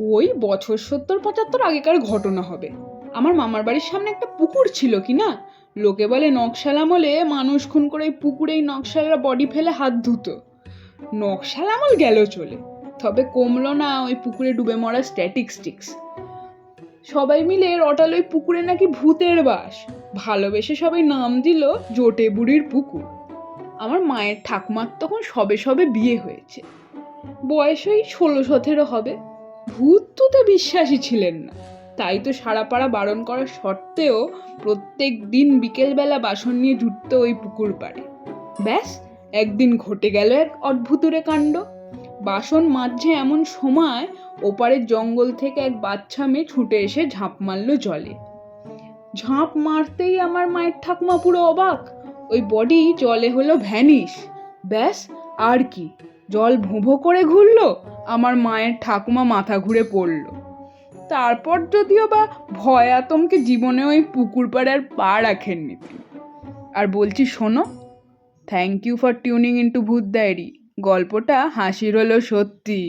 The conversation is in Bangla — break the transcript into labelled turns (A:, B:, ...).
A: ওই বছর ৭০-৭৫ আগেকার ঘটনা হবে। আমার মামার বাড়ির সামনে একটা পুকুর ছিল কি না, লোকে বলে নকশাল আমলে মানুষ খুন করে ওই পুকুরেই নকশালরা বডি ফেলে হাত ধুতো। নকশাল আমল গেল চলে, তবে কমলো না ওই পুকুরে ডুবে মরা স্ট্যাটিস্টিক্স। সবাই মিলে রটাল ওই পুকুরে নাকি ভূতের বাস। ভালোবেসে সবাই নাম দিল জোটে বুড়ির পুকুর। আমার মায়ের ঠাকুমার তখন সবে সবে বিয়ে হয়েছে, বয়স ওই ১৬-১৭ হবে। ভূত তুতে বিশ্বাসী ছিলেন না, তাই তো সারা পাড়া বারণ করার সত্ত্বেও প্রত্যেক দিন বিকেলবেলা বাসন নিয়ে জুটতো ওই পুকুর পাড়ে। ব্যাস, একদিন ঘটে গেল এক অদ্ভুতুরে কাণ্ড। বাসন মাজছে এমন সময় ওপারের জঙ্গল থেকে এক বাচ্চা মেয়ে ছুটে এসে ঝাঁপ মারলো জলে। ঝাঁপ মারতেই আমার মায়ের ঠাকুমা পুরো অবাক, ওই বডি জলে হলো ভ্যানিশ। ব্যাস, আর কি, জল ভোঁ করে ঘুরলো, আমার মায়ের ঠাকুমা মাথা ঘুরে পড়ল। তারপর যদিও বা ভয় আতঙ্কে জীবনে ওই পুকুর পাড়ে আর পা রাখেননি তিনি। আর বলছি শোনো, thank you for tuning into Bhoot diary. গল্পটা হাসির হলো সত্যি।